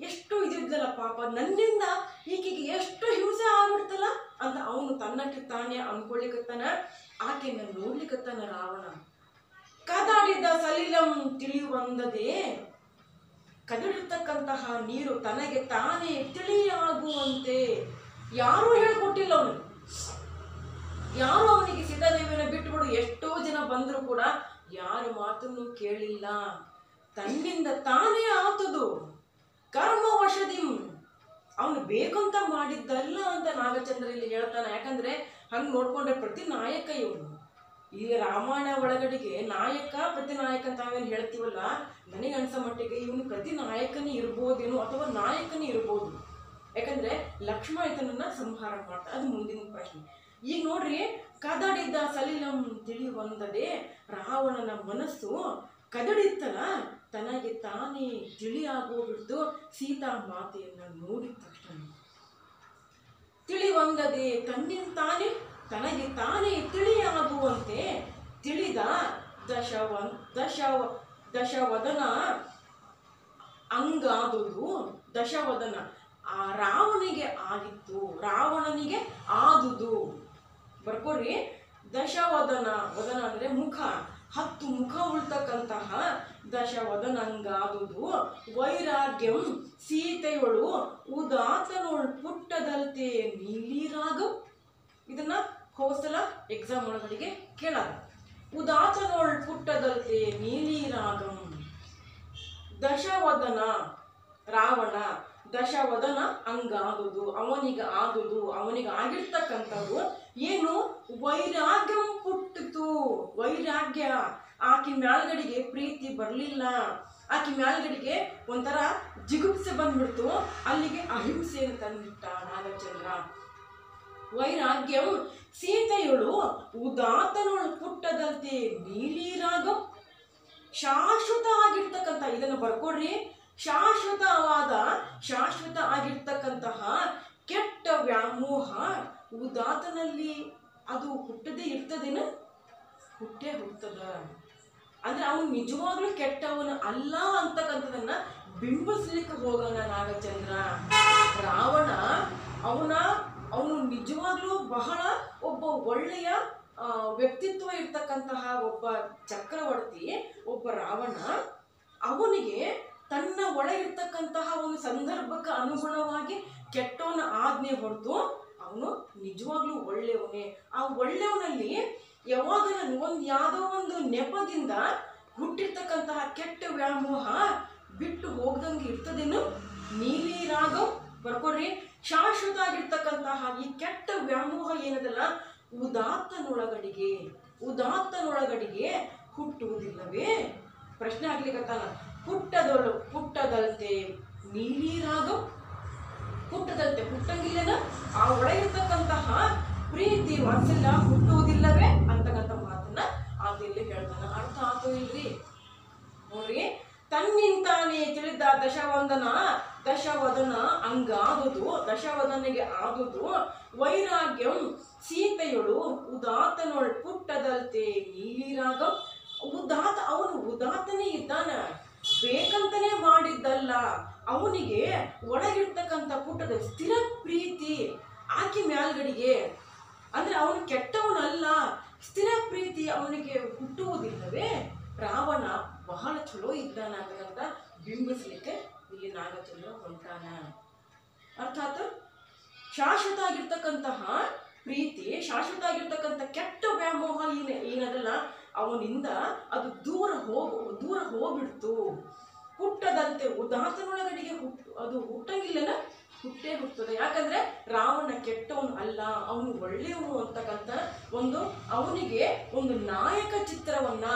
ಎಷ್ಟು ಇದಿದ್ದಲ್ಲ, ಪಾಪ ನನ್ನಿಂದ ಈಕೆಗೆ ಎಷ್ಟು ಹಿಂಸೆ ಆಗ್ಬಿಡ್ತಲ್ಲ ಅಂತ ಅವನು ತನ್ನಕ್ಕೆ ತಾನೇ ಅನ್ಕೊಳ್ಲಿಕ್ಕತ್ತಾನ. ಆಕೆನ ನೋಡ್ಲಿಕ್ಕತ್ತಾನ ರಾವಣ. ಕದಾಡಿದ ಸಲಿಲಂ ತಿಳಿಯುವಂದದೆ, ಕದಡಿರ್ತಕ್ಕಂತಹ ನೀರು ತನಗೆ ತಾನೇ ತಿಳಿಯಾಗುವಂತೆ ಯಾರೂ ಹೇಳ್ಕೊಟ್ಟಿಲ್ಲ ಅವನಿಗೆ. ಯಾರು ಅವನಿಗೆ ಸೀತಾದೇವಿನ ಬಿಟ್ಟುಬಿಡು ಎಷ್ಟೋ ಜನ ಬಂದ್ರು ಕೂಡ ಯಾರ ಮಾತನ್ನು ಕೇಳಿಲ್ಲ. ತನ್ನಿಂದ ತಾನೇ ಆತದು. ಕರ್ಮವಶದಿ, ಅವನು ಬೇಕಂತ ಮಾಡಿದ್ದಲ್ಲ ಅಂತ ನಾಗಚಂದ್ರ ಇಲ್ಲಿ ಹೇಳ್ತಾನೆ. ಯಾಕಂದ್ರೆ ಹಂಗೆ ನೋಡ್ಕೊಂಡ್ರೆ ಪ್ರತಿ ನಾಯಕ ಇವನು. ಈ ರಾಮಾಯಣ ಒಳಗಡೆಗೆ ನಾಯಕ ಪ್ರತಿ ನಾಯಕ ಅಂತ ನಾವೇನು ಹೇಳ್ತೀವಲ್ಲ, ನನಗೆ ಅನ್ಸೋ ಮಟ್ಟಿಗೆ ಇವನು ಪ್ರತಿ ನಾಯಕನೇ ಇರ್ಬೋದೇನೋ ಅಥವಾ ನಾಯಕನೇ ಇರ್ಬೋದು. ಯಾಕಂದ್ರೆ ಲಕ್ಷ್ಮಣ ಇದನ್ನ ಸಂಹಾರ ಮಾಡ್ತಾರೆ, ಅದು ಮುಂದಿನ ಪ್ರಶ್ನೆ. ಈಗ ನೋಡ್ರಿ, ಕದಡಿದ್ದ ಸಲಿಲಂ ತಿಳಿಯುವಂದದೆ, ರಾವಣನ ಮನಸ್ಸು ಕದಡಿತ್ತಲ್ಲ, ತನಗೆ ತಾನೇ ತಿಳಿಯಾಗೋಗ್ಬಿಡ್ತು ಸೀತಾ ಮಾತೆಯನ್ನ ನೋಡಿದ ತಕ್ಷಣ. ತಿಳಿವಂದದೆ ತನ್ನಿಂದ ತನಗೆ ತಾನೇ ತಿಳಿಯಾಗುವಂತೆ ತಿಳಿದ ದಶವದನ ಅಂಗಾದುದು. ದಶವದನ ಆ ರಾವಣಿಗೆ ಆಗಿತ್ತು, ರಾವಣನಿಗೆ ಆದುದು. ಬರ್ಕೋರಿ, ದಶವದನ, ವದನ ಅಂದ್ರೆ ಮುಖ, 10 ಮುಖ ಉಳ್ತಕ್ಕಂತಹ ದಶವದನಂಗಾದುದು. ವೈರಾಗ್ಯಂ ಸೀತೆಯೊಳು ಉದಾತನೊಳು ಪುಟ್ಟದಲ್ತೆ ನೀಲಿರಾಗಂ. ಇದನ್ನ ಹೋಸಲ ಎಕ್ಸಾಮ್ ಒಳಗಡೆಗೆ ಕೇಳಲ್ಲ. ಉದಾತನೊಳು ಪುಟ್ಟದಲ್ತೆ ನೀಲಿರಾಗಂ. ದಶವದನ ರಾವಣ, ದಶವದನ ಹಂಗಾದುದು, ಅವನಿಗೆ ಆಗಿರ್ತಕ್ಕಂಥದ್ದು ಏನು, ವೈರಾಗ್ಯಂ ಪುಟ್ಟಿತು. ವೈರಾಗ್ಯ, ಆಕಿ ಮ್ಯಾಲ್ಗಡೆಗೆ ಪ್ರೀತಿ ಬರಲಿಲ್ಲ, ಆಕಿ ಮ್ಯಾಲ್ಗಡೆಗೆ ಒಂಥರ ಜಿಗುಪ್ಸೆ ಬಂದ್ಬಿಡ್ತು. ಅಲ್ಲಿಗೆ ಅಹಿಂಸೆಯನ್ನು ತಂದಿಟ್ಟ ನಾಗಚಂದ್ರ. ವೈರಾಗ್ಯಂ ಸೀತೆಯಳು ಉದಾತ್ತನೊಳು ಪುಟ್ಟದಂತೆ ನೀಲಿರಾಗ. ಶಾಶ್ವತ ಆಗಿರ್ತಕ್ಕಂಥ, ಇದನ್ನು ಬರ್ಕೊಡ್ರಿ, ಶಾಶ್ವತ ಆಗಿರ್ತಕ್ಕಂತಹ ಕೆಟ್ಟ ವ್ಯಾಮೋಹ ಉದಾತನಲ್ಲಿ ಅದು ಹುಟ್ಟದೇ ಇರ್ತದೇನ? ಹುಟ್ಟೇ ಹುಟ್ಟದ. ಅಂದ್ರೆ ಅವನು ನಿಜವಾಗ್ಲೂ ಕೆಟ್ಟವನು ಅಲ್ಲ ಅಂತಕ್ಕಂಥದನ್ನ ಬಿಂಬಿಸ್ಲಿಕ್ಕೆ ಹೋಗೋಣ ನಾಗಚಂದ್ರ. ರಾವಣ ಅವನು ನಿಜವಾಗ್ಲೂ ಬಹಳ ಒಬ್ಬ ಒಳ್ಳೆಯ ವ್ಯಕ್ತಿತ್ವ ಇರ್ತಕ್ಕಂತಹ ಒಬ್ಬ ಚಕ್ರವರ್ತಿ, ಒಬ್ಬ ರಾವಣ. ಅವನಿಗೆ ತನ್ನ ಒಳಗಿರ್ತಕ್ಕಂತಹ ಒಂದು ಸಂದರ್ಭಕ್ಕೆ ಅನುಗುಣವಾಗಿ ಕೆಟ್ಟವನ ಆಜ್ಞೆ ಹೊರತು ಅವನು ನಿಜವಾಗ್ಲೂ ಒಳ್ಳೆಯವನೇ. ಆ ಒಳ್ಳೆಯವನಲ್ಲಿ ಯಾವಾಗ ಯಾವುದೋ ಒಂದು ನೆಪದಿಂದ ಹುಟ್ಟಿರ್ತಕ್ಕಂತಹ ಕೆಟ್ಟ ವ್ಯಾಮೋಹ ಬಿಟ್ಟು ಹೋಗ್ದಂಗೆ ಇರ್ತದೇನು? ನೀಲಿ ರಾಗಂ ಬರ್ಕೊಡ್ರಿ. ಶಾಶ್ವತ ಆಗಿರ್ತಕ್ಕಂತಹ ಈ ಕೆಟ್ಟ ವ್ಯಾಮೋಹ ಏನದಲ್ಲ, ಉದಾತ್ತನೊಳಗಡಿಗೆ ಹುಟ್ಟುವುದಿಲ್ಲವೇ? ಪ್ರಶ್ನೆ ಆಗ್ಲಿಕ್ಕತ್ತಾನ. ಪುಟ್ಟದಲ್ತೆ ನೀಲಿ ರಾಗಂ, ಹುಟ್ಟಂಗಿಲ್ಲನ ಆ ಒಳಗಿರ್ತಕ್ಕಂತಹ ಪ್ರೀತಿ ವಾತ್ಸಲ್ಯ ಹುಟ್ಟುವುದಿಲ್ಲವೇ ಅಂತಕ್ಕಂಥ ಮಾತನ್ನ ಆದಿಲ್ಲಿ ಹೇಳ್ತಾನ. ಅರ್ಥ ಆತೋ ಇಲ್ರಿ? ನೋಡ್ರಿ, ತನ್ನಿಂತಾನೇ ತಿಳಿದ ದಶವದನ ಹಂಗಾದುದು, ದಶವದನಿಗೆ ಆದುದು. ವೈರಾಗ್ಯಂ ಸೀತೆಯಳು ಉದಾತನೊಳ್ ಪುಟ್ಟದಲ್ತೆ ನೀಲಿರಾಗಂ. ಅವನು ಉದಾತನೇ ಇದ್ದಾನ, ಬೇಕಂತನೇ ಮಾಡಿದ್ದಲ್ಲ. ಅವನಿಗೆ ಒಳಗಿರ್ತಕ್ಕಂಥ ಪುಟ್ಟದ ಸ್ಥಿರ ಪ್ರೀತಿ ಆಕಿ ಮ್ಯಾಲ್ಗಡಿಗೆ, ಅಂದ್ರೆ ಅವನು ಕೆಟ್ಟವನಲ್ಲ, ಸ್ಥಿರ ಪ್ರೀತಿ ಅವನಿಗೆ ಹುಟ್ಟುವುದಿಲ್ಲವೇ? ರಾವಣ ಬಹಳ ಚಲೋ ಇದ್ದಾನ ಅಂತ ಬಿಂಬಿಸ್ಲಿಕ್ಕೆ ಇಲ್ಲಿ ನಾಗಚಂದ್ರ ಹೊಂಟಾನ. ಅರ್ಥಾತ್ ಶಾಶ್ವತ ಆಗಿರ್ತಕ್ಕಂತಹ ಪ್ರೀತಿ, ಶಾಶ್ವತ ಆಗಿರ್ತಕ್ಕಂಥ ಕೆಟ್ಟ ವ್ಯಾಮೋಹ ಏನದಲ್ಲ, ಅವನಿಂದ ಅದು ದೂರ ಹೋಗ್ಬಿಡ್ತು. ಹುಟ್ಟದಂತೆ ಉದಾತ್ತನೊಳಗಡೆಗೆ ಅದು ಹುಟ್ಟಂಗಿಲ್ಲನ? ಹುಟ್ಟೇ ಹುಟ್ಟುತ್ತದೆ. ಯಾಕಂದ್ರೆ ರಾವಣ ಕೆಟ್ಟವನು ಅಲ್ಲ, ಅವನು ಒಳ್ಳೆಯವನು ಅಂತಕ್ಕಂಥ ಅವನಿಗೆ ಒಂದು ನಾಯಕ ಚಿತ್ರವನ್ನ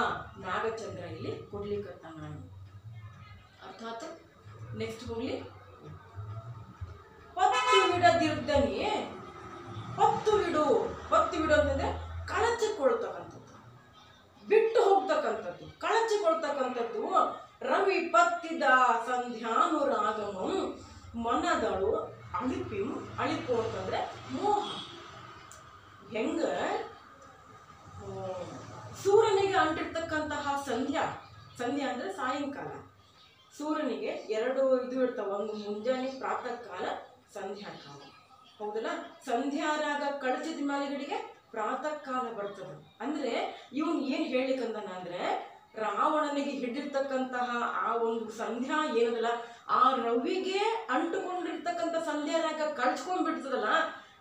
ನಾಗಚಂದ್ರ ಇಲ್ಲಿ ಕೊಡ್ಲಿಕ್ಕತ್ತಾನ. ಅರ್ಥಾತ್ ನೆಕ್ಸ್ಟ್ ಹೋಗ್ಲಿ. ಪತ್ತು ಬಿಡು ಅಂತಂದ್ರೆ ಕಳಚಿಕೊಳ್ತಕ್ಕಂಥದ್ದು, ಬಿಟ್ಟು ಹೋಗ್ತಕ್ಕಂಥದ್ದು, ಕಳಚಿಕೊಳ್ತಕ್ಕಂಥದ್ದು. ರವಿ ಪತ್ತಿದ ಸಂಧ್ಯಾನುರಾಗಮಂ ಮನದಳು ಅಳಿಪು ಅಂತಂದ್ರೆ ಮೋಹ. ಹೆಂಗ ಸೂರ್ಯನಿಗೆ ಅಂಟಿರ್ತಕ್ಕಂತಹ ಸಂಧ್ಯಾ ಅಂದ್ರೆ ಸಾಯಂಕಾಲ. ಸೂರ್ಯನಿಗೆ ಎರಡು ಇದು ಇರ್ತಾವ, ಒಂದು ಮುಂಜಾನೆ ಪ್ರಾತಃ ಕಾಲ, ಸಂಧ್ಯಾಕಾಲ. ಹೌದಲ್ಲ? ಸಂಧ್ಯಾರಾಗ ಕಳಚಿದ ಮೇಲೆಗಡೆಗೆ ಪ್ರಾತಃ ಕಾಲ ಬರ್ತದೆ. ಅಂದ್ರೆ ಇವನ್ ಏನ್ ಹೇಳಿಕಂದನ ಅಂದ್ರೆ, ರಾವಣನಿಗೆ ಹಿಡಿದಿರ್ತಕ್ಕಂತಹ ಆ ಒಂದು ಸಂಧ್ಯಾ ಏನದಲ್ಲ, ಆ ರವಿಗೆ ಅಂಟುಕೊಂಡಿರ್ತಕ್ಕಂಥ ಸಂಧ್ಯಾರಾಗ ಕಳ್ಚ್ಕೊಂಡ್ಬಿಡ್ತದಲ್ಲ,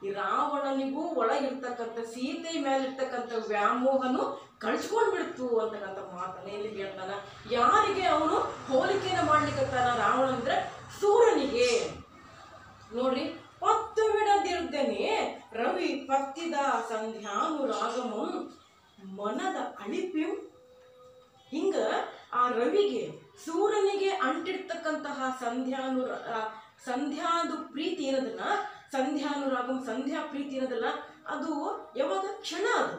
ಈ ರಾವಣನಿಗೂ ಒಳಗಿರ್ತಕ್ಕಂಥ ಸೀತೆ ಮೇಲಿರ್ತಕ್ಕಂಥ ವ್ಯಾಮೋಹನು ಕಳ್ಚ್ಕೊಂಡ್ಬಿಡ್ತು ಅಂತಕ್ಕಂಥ ಮಾತನ್ನ ಇಲ್ಲಿ ಹೇಳ್ತಾನ. ಯಾರಿಗೆ ಅವನು ಹೋಲಿಕೆನ ಮಾಡ್ಲಿಕ್ಕತ್ತಾನ ರಾವಣ ಅಂದ್ರೆ? ಸೂರ್ಯನಿಗೆ. ನೋಡ್ರಿ, ಪತ್ತು ಬಿಡದಿರ್ದೇನೆ ರವಿ ಪತ್ತಿದ ಸಂಧ್ಯಾನುರಾಗಮಂ ಮನದ ಅಳಿಪಿಂ. ಹಿಂಗ ಆ ರವಿಗೆ, ಸೂರ್ಯನಿಗೆ ಅಂಟಿರ್ತಕ್ಕಂತಹ ಸಂಧ್ಯಾದು ಪ್ರೀತಿ ಏನದಲ್ಲ, ಸಂಧ್ಯಾನುರಾಗಂ ಸಂಧ್ಯಾ ಪ್ರೀತಿ ಏನದಲ್ಲ, ಅದು ಯಾವಾಗ ಕ್ಷಣ, ಅದು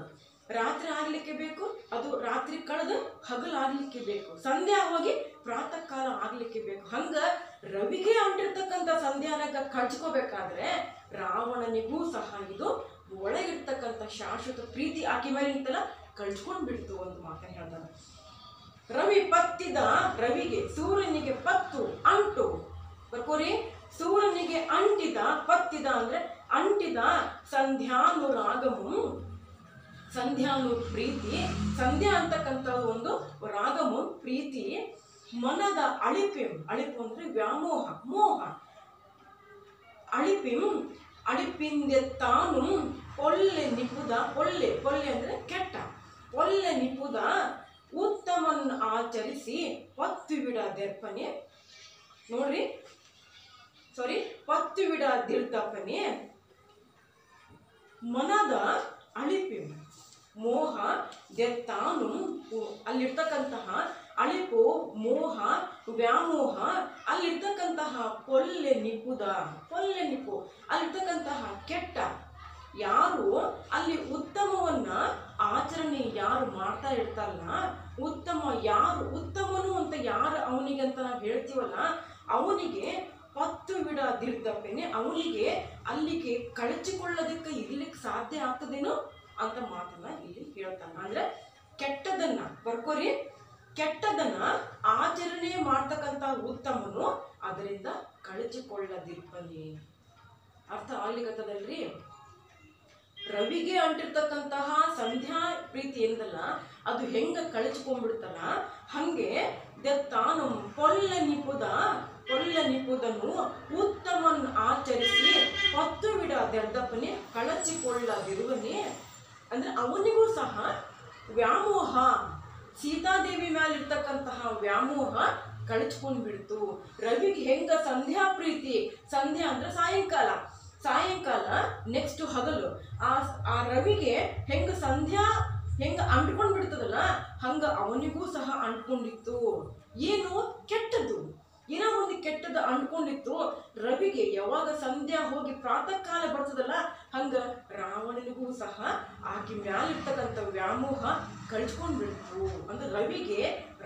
ರಾತ್ರಿ ಆಗ್ಲಿಕ್ಕೆ ಬೇಕು, ಅದು ರಾತ್ರಿ ಕಳೆದು ಹಗಲಾಗ್ಲಿಕ್ಕೆ ಬೇಕು, ಸಂಧ್ಯಾ ಹೋಗಿ ಪ್ರಾತಃ ಕಾಲ ಆಗ್ಲಿಕ್ಕೆ ಬೇಕು. ಹಂಗ ರವಿಗೆ ಅಂಟಿರ್ತಕ್ಕಂಥ ಸಂಧ್ಯಾರಾಗ ಕಳ್ಚ್ಕೋಬೇಕಾದ್ರೆ ರಾವಣನಿಗೂ ಸಹ ಇದು ಒಳಗಿರ್ತಕ್ಕಂಥ ಶಾಶ್ವತ ಪ್ರೀತಿ ಆಕೆ ಮೇಲೆ ನಿಂತಲ್ಲ ಕಳ್ಚ್ಕೊಂಡ್ ಬಿಡ್ತು ಅಂತ ಮಾತನ್ನ ಹೇಳ್ತಾನೆ. ರವಿ ಪತ್ತಿದ, ರವಿಗೆ ಸೂರ್ಯನಿಗೆ ಪತ್ತು ಅಂಟು ಬರ್ಕೋರಿ. ಸೂರ್ಯನಿಗೆ ಅಂಟಿದ, ಪತ್ತಿದ ಅಂದ್ರೆ ಅಂಟಿದ, ಸಂಧ್ಯಾನುರಾಗಮು ಸಂಧ್ಯಾನು ಪ್ರೀತಿ, ಸಂಧ್ಯಾ ಅಂತಕ್ಕಂಥ ಒಂದು ರಾಗಮು ಪ್ರೀತಿ. ಮನದ ಅಳಿಪು ಅಂದ್ರೆ ವ್ಯಾಮೋಹ, ಮೋಹ. ಅಳಿಪಿಂದೆತ್ತಾನು ಪೊಲ್ಲೆ ನಿಪುದ, ಪೊಲ್ಲೆ ಅಂದ್ರೆ ಕೆಟ್ಟ, ಪೊಲ್ಲೆ ನಿಪುದ ಉತ್ತಮನ್ ಆಚರಿಸಿ ಪತ್ತು ಬಿಡದೆರ್ಪನೆ. ನೋಡ್ರಿ ಪತ್ತು ಬಿಡದಿರ್ತಪ್ಪನೆ ಮನದ ಅಳಿಪೆ ಮೋಹ ದೆತ್ತಾನು. ಅಲ್ಲಿರ್ತಕ್ಕಂತಹ ಅಳಿಪು, ಮೋಹ, ವ್ಯಾಮೋಹ, ಅಲ್ಲಿರ್ತಕ್ಕಂತಹ ಪೊಲ್ಲೆ ನಿಪು, ಅಲ್ಲಿರ್ತಕ್ಕಂತಹ ಕೆಟ್ಟ ಯಾರು ಅಲ್ಲಿ ಉತ್ತಮವನ್ನ ಆಚರಣೆ ಯಾರು ಮಾಡ್ತಾ ಇರ್ತಾರಲ್ಲ, ಉತ್ತಮನು ಅಂತ ಯಾರು ಅವನಿಗೆ ಅಂತ ನಾವು ಹೇಳ್ತೀವಲ್ಲ, ಅವನಿಗೆ ಪತ್ತು ಬಿಡದಿರ್ತಪ್ಪೇನೆ ಅವನಿಗೆ ಅಲ್ಲಿಗೆ ಕಳಚಿಕೊಳ್ಳೋದಕ್ಕೆ ಇರ್ಲಿಕ್ಕೆ ಸಾಧ್ಯ ಆಗ್ತದೇನೋ ಅಂತ ಮಾತನ್ನ ಇಲ್ಲಿ ಹೇಳ್ತಾನ. ಅಂದ್ರೆ ಕೆಟ್ಟದನ್ನ ಬರ್ಕೋರಿ, ಕೆಟ್ಟದನ್ನ ಆಚರಣೆ ಮಾಡ್ತಕ್ಕಂಥ ಉತ್ತಮನು ಅದರಿಂದ ಕಳಚಿಕೊಳ್ಳದಿರ್ಪನಿ. ಅರ್ಥ ಆಗ್ಲಿಕ್ಕತ್ತದಲ್ರಿ? ರವಿಗೆ ಅಂಟಿರ್ತಕ್ಕಂತಹ ಸಂಧ್ಯಾ ಪ್ರೀತಿ ಎಂದಲ್ಲ, ಅದು ಹೆಂಗ ಕಳಚಿಕೊಂಡ್ಬಿಡ್ತಲ್ಲ, ಹಂಗೆ ತಾನು ಪೊಲ್ಲ ನಿಪುದನು ಉತ್ತಮನ್ ಆಚರಿಸಿ ಪತ್ತು ಬಿಡದೆರ್ದಪ್ಪನೆ ಕಳಚಿಕೊಳ್ಳದಿರುವನೆ. ಅಂದ್ರೆ ಅವನಿಗೂ ಸಹ ವ್ಯಾಮೋಹ, ಸೀತಾದೇವಿ ಮೇಲಿರ್ತಕ್ಕಂತಹ ವ್ಯಾಮೋಹ ಕಳಚ್ಕೊಂಡ್ ಬಿಡ್ತು. ರವಿಗೆ ಹೆಂಗ ಸಂಧ್ಯಾ ಪ್ರೀತಿ, ಸಂಧ್ಯಾ ಅಂದ್ರೆ ಸಾಯಂಕಾಲ ನೆಕ್ಸ್ಟ್ ಹಗಲು, ಆ ರವಿಗೆ ಹೆಂಗ ಸಂಧ್ಯಾ ಹೆಂಗ ಅಂಟ್ಕೊಂಡ್ ಬಿಡ್ತದಲ್ಲ, ಹಂಗ ಅವನಿಗೂ ಸಹ ಅಂಟ್ಕೊಂಡಿತ್ತು. ಏನು ಕೆಟ್ಟದ್ದು, ಏನೋ ಒಂದು ಕೆಟ್ಟದ್ದು ಅಂಟ್ಕೊಂಡಿತ್ತು ರವಿಗೆ. ಯಾವಾಗ ಸಂಧ್ಯಾ ಹೋಗಿ ಪ್ರಾತಃ ಕಾಲ ಬರ್ತದಲ್ಲ, ಹಂಗ ರಾವಣನಿಗೂ ಸಹ ಆಕೆ ಮ್ಯಾಲಿರ್ತಕ್ಕಂಥ ವ್ಯಾಮೋಹ ಕಳ್ಸ್ಕೊಂಡ್ ಬಿಡ್ತು. ಅಂದ್ರೆ ರವಿಗೆ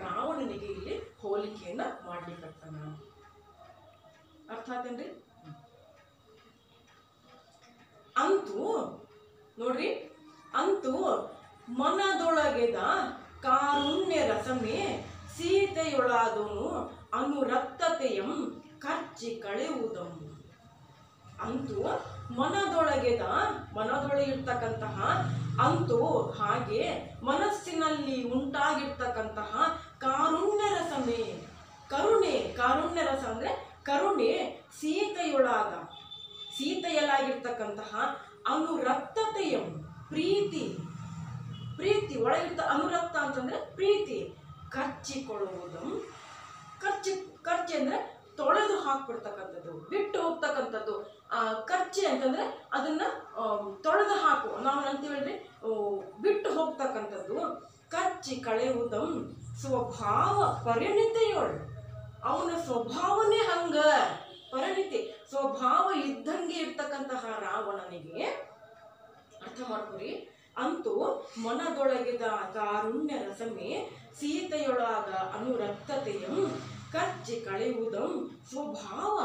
ರಾವಣನಿಗೆ ಇಲ್ಲಿ ಹೋಲಿಕೆಯನ್ನ ಮಾಡ್ಲಿಕ್ಕತ್ತಾನ. ಅರ್ಥ ಆತೇನ್ರಿ? ಅಂತೂ ಮನದೊಳಗೆದ ಕಾರುಣ್ಯ ರಸಮೇ ಸೀತೆಯೊಳಾದನು ಅನುರಕ್ತತೆಯಂ ಕರ್ಚಿ ಕಳೆಯುವುದಂ. ಅಂತೂ ಮನದೊಳಗಿರ್ತಕ್ಕಂತಹ, ಅಂತೂ ಹಾಗೆ ಮನಸ್ಸಿನಲ್ಲಿ ಉಂಟಾಗಿರ್ತಕ್ಕಂತಹ ಕಾರುಣ್ಯ ರಸಮೇ, ಕಾರುಣ್ಯ ರಸ ಅಂದ್ರೆ ಕರುಣೆ, ಸೀತೆಯಲ್ಲಾಗಿರ್ತಕ್ಕಂತಹ ಅನುರಕ್ತತೆಯಂ ಪ್ರೀತಿ ಒಳಗಿರ್ತ, ಅನುರಕ್ತ ಅಂತಂದ್ರೆ ಪ್ರೀತಿ, ಕರ್ಚಿಕೊಳ್ಳುವುದಂ. ಖರ್ಚಿ ಅಂದ್ರೆ ತೊಳೆದು ಹಾಕ್ಬಿಡ್ತಕ್ಕಂಥದ್ದು, ಬಿಟ್ಟು ಹೋಗ್ತಕ್ಕಂಥದ್ದು. ಖರ್ಚಿ ಅಂತಂದ್ರೆ ಅದನ್ನ ತೊಳೆದು ಹಾಕು, ನಾವು ಅಂತೀವಲ್ರಿ, ಬಿಟ್ಟು ಹೋಗ್ತಕ್ಕಂಥದ್ದು. ಕರ್ಚಿ ಕಳೆಯುವುದಂ ಸ್ವಭಾವ ಪರಿಣಿತಿಯೋಳು. ಅವನ ಸ್ವಭಾವನೇ ಹಂಗ, ಪರಿಣಿತಿ ಸ್ವಭಾವ ಇದ್ದಂಗೆ ಇರ್ತಕ್ಕಂತಹ ರಾವಣನಿಗೆ. ಅರ್ಥ ಮಾಡ್ಕೊರಿ. ಅಂತೂ ಮನದೊಳಗಿದ ಕಾರುಣ್ಯ ರಸಮೇ ಸೀತೆಯೊಳಾದ ಅನುರಕ್ತತೆಯಂ ಕರ್ಚಿ ಕಳೆಯುವುದಂ ಸ್ವಭಾವ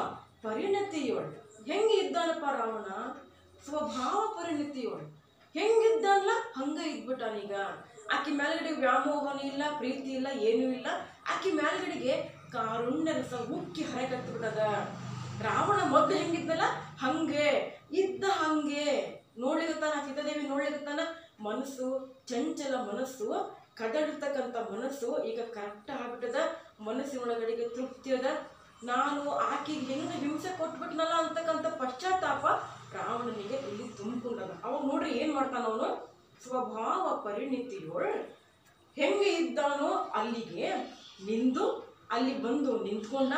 ಪರಿಣತಿಯೋಳು. ಹೆಂಗಿದ್ದಾನಪ್ಪ ರಾವಣ? ಸ್ವಭಾವ ಪರಿಣತಿಯೋಳು ಹೆಂಗಿದ್ದಾನಲ್ಲ ಹಂಗ ಇದ್ಬಿಟ್ಟಾನೀಗ. ಆಕಿ ಮೇಲ್ಗಡೆ ವ್ಯಾಮೋಹನ ಇಲ್ಲ, ಪ್ರೀತಿ ಇಲ್ಲ, ಏನೂ ಇಲ್ಲ. ಆಕಿ ಮೇಲ್ಗಡೆಗೆ ಕಾರುಣ್ಯ ರಸ ಉಕ್ಕಿ ಹರಕತ್ತಿಬಿಟ್ಟದ. ರಾವಣ ಮೊದಲು ಹೆಂಗಿದ್ನಲ್ಲ ಹಂಗೆ ಇದ್ದ, ಹಂಗೆ ನೋಡ್ಲಿಕತ್ತಾನ, ಸೀತಾದೇವಿ ನೋಡ್ಲಿಕತ್ತಾನ. ಮನಸ್ಸು ಚಂಚಲ, ಮನಸ್ಸು ಕದಡಿರ್ತಕ್ಕಂಥ ಮನಸ್ಸು ಈಗ ಕರೆಕ್ಟ್ ಆಗ್ಬಿಟ್ಟದ. ಮನಸ್ಸಿನೊಳಗಡೆಗೆ ತೃಪ್ತಿ ಅದ. ನಾನು ಆಕೆಗೆ ಹೆಂಗೆ ಹಿಂಸೆ ಕೊಟ್ಬಿಟ್ನಲ್ಲ ಅಂತಕ್ಕಂಥ ಪಶ್ಚಾತ್ತಾಪ ರಾವಣನಿಗೆ ಇಲ್ಲಿ ತುಂಬಿಕೊಂಡದ. ಅವಾಗ ನೋಡ್ರಿ ಏನ್ ಮಾಡ್ತಾನ ಅವನು, ಸ್ವಭಾವ ಪರಿಣಿತಿಯೋಳ್ ಹೆಂಗೆ ಇದ್ದಾನೋ ಅಲ್ಲಿಗೆ ಅಲ್ಲಿ ಬಂದು ನಿಂತ್ಕೊಂಡ.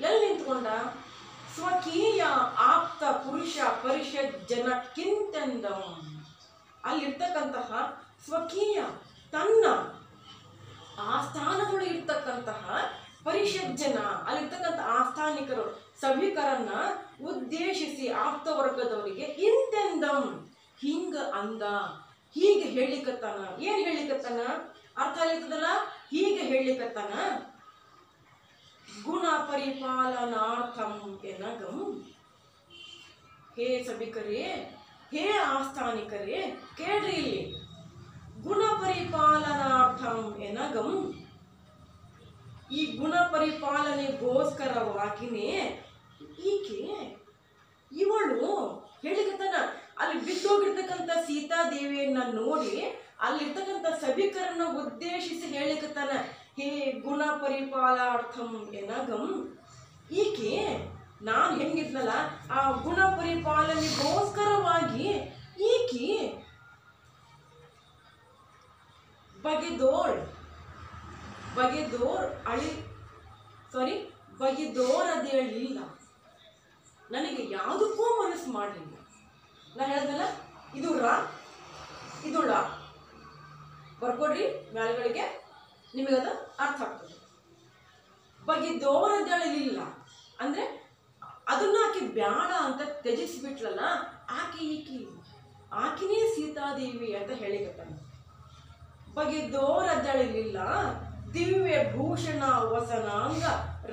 ಎಲ್ಲಿ ನಿಂತ್ಕೊಂಡ? ಸ್ವಕೀಯ ಆಪ್ತ ಪುರುಷ ಪರಿಷತ್ ಜನಕ್ಕಿಂತೆಂದಂ. ಅಲ್ಲಿರ್ತಕ್ಕಂತಹ ಸ್ವಕೀಯ, ತನ್ನ ಆಸ್ಥಾನದೊಳಗೆ ಇರ್ತಕ್ಕಂತಹ ಪರಿಷತ್ ಜನ, ಅಲ್ಲಿರ್ತಕ್ಕಂಥ ಆಸ್ಥಾನಿಕರು, ಸಭಿಕರನ್ನ ಉದ್ದೇಶಿಸಿ ಆಪ್ತ ವರ್ಗದವರಿಗೆ ಇಂತೆಂದಂ ಹಿಂಗ ಅಂದ, ಹೀಗೆ ಹೇಳಿಕತ್ತಾನ. ಏನ್ ಹೇಳಿಕತ್ತಾನ? ಅರ್ಥ ಆಗ್ತದಲ್ಲ? ಹೀಗೆ ಹೇಳಿಕತ್ತಾನ. ಗುಣ ಪರಿಪಾಲನಾರ್ಥಂ ಎನಗಂ. ಹೇ ಸಭಿಕರೇ, ಹೇ ಆಸ್ಥಾನಿಕರೇ, ಕೇಳ್ರಿ ಇಲ್ಲಿ. ಗುಣ ಪರಿಪಾಲನಾರ್ಥಂ ಎನಗಂ. ಈ ಗುಣ ಪರಿಪಾಲನೆಗೋಸ್ಕರವಾಗಿನೇ ಇವಳು ಹೇಳಿಕತ್ತಾನ. ಅಲ್ಲಿ ಬಿದ್ದೋಗಿರ್ತಕ್ಕಂಥ ಸೀತಾದೇವಿಯನ್ನ ನೋಡಿ ಅಲ್ಲಿರ್ತಕ್ಕಂಥ ಸಭಿಕರನ್ನ ಉದ್ದೇಶಿಸಿ ಹೇಳಿಕತ್ತಾನ, ಹೇ ಗುಣ ಪರಿಪಾಲಾರ್ಥಂ ಎನಗಂ. ಈಕೆ ನಾನು ಹೆಂಗಿದ್ನಲ್ಲ ಆ ಗುಣ ಪರಿಪಾಲನೆಗೋಸ್ಕರವಾಗಿ ಈಕೆ ಬಗೆದೋಳ್ ಬಗೆದೋರದೇಳಿಲ್ಲ. ನನಗೆ ಯಾವುದಕ್ಕೂ ಮನಸ್ಸು ಮಾಡಲಿಲ್ಲ. ನಾ ಹೇಳ್ದಲ್ಲ, ಇದು ರ, ಇದು ಳ. ಬರ್ಕೊಡ್ರಿ ಮ್ಯಾಲ್ಗಳಿಗೆ, ನಿಮಗದು ಅರ್ಥ ಆಗ್ತದೆ. ಬಗೆದೋರದೇಳಿಲ್ಲ ಅಂದ್ರೆ ಅದನ್ನ ಆಕೆ ಬ್ಯಾಡ ಅಂತ ತ್ಯಜಿಸಿಬಿಟ್ಲಲ್ಲ, ಆಕಿನೇ ಸೀತಾದೇವಿ ಅಂತ ಹೇಳಿಕತ್ತಾನ. ಬಗೆದೋರದಳಿಲಿಲ್ಲ ದಿವ್ಯ ಭೂಷಣ ವಸನಾಂಗ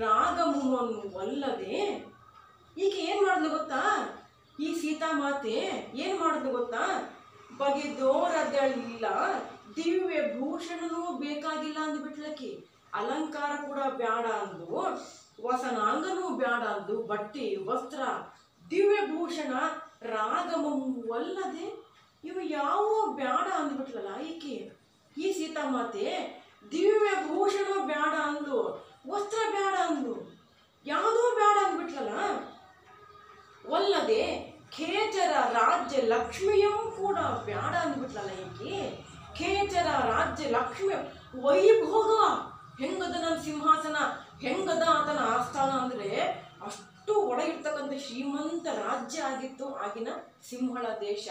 ರಾಗಮುವಲ್ಲದೆ. ಈಕೆ ಏನ್ ಮಾಡಿದ್ಲು ಗೊತ್ತಾ? ಈ ಸೀತಾಮಾತೆ ಏನ್ ಮಾಡಿದ್ಲು ಗೊತ್ತಾ? ಬಗೆದೋರದಳಿಲ್ಲ, ದಿವ್ಯ ಭೂಷಣನೂ ಬೇಕಾಗಿಲ್ಲ ಅಂದ್ಬಿಟ್ಲಕ್ಕಿ. ಅಲಂಕಾರ ಕೂಡ ಬ್ಯಾಡ ಅಂದು, ವಸನಾಂಗನೂ ಬ್ಯಾಡ ಅಂದು, ಬಟ್ಟೆ ವಸ್ತ್ರ ದಿವ್ಯ ಭೂಷಣ ರಾಗಮವಲ್ಲದೆ ಇವು ಯಾವ ಬ್ಯಾಡ ಅಂದ್ಬಿಟ್ಲಲ್ಲ ಈಕೆ. ಈ ಸೀತಾಮಾತೆ ದಿವ್ಯ ಭೂಷಣ ಬ್ಯಾಡ ಅಂದು, ವಸ್ತ್ರ ಬ್ಯಾಡ ಅಂದು, ಯಾವುದೋ ಬ್ಯಾಡ ಅಂದ್ಬಿಟ್ಲಲ್ಲ. ಒಲ್ಲದೆ ಖೇಚರ ರಾಜ್ಯ ಲಕ್ಷ್ಮಿಯೂ ಕೂಡ ಬ್ಯಾಡ ಅಂದ್ಬಿಟ್ಲಲ್ಲ ಈಕೆ. ಖೇಚರ ರಾಜ್ಯ ಲಕ್ಷ್ಮಿ ವೈಭೋಗ ಹೆಂಗದ ನನ್ನ ಸಿಂಹಾಸನ, ಹೆಂಗದ ಆತನ ಆಸ್ಥಾನ ಅಂದ್ರೆ ಅಷ್ಟು ಒಳಗಿರ್ತಕ್ಕಂಥ ಶ್ರೀಮಂತ ರಾಜ್ಯ ಆಗಿತ್ತು ಆಗಿನ ಸಿಂಹಳ ದೇಶ.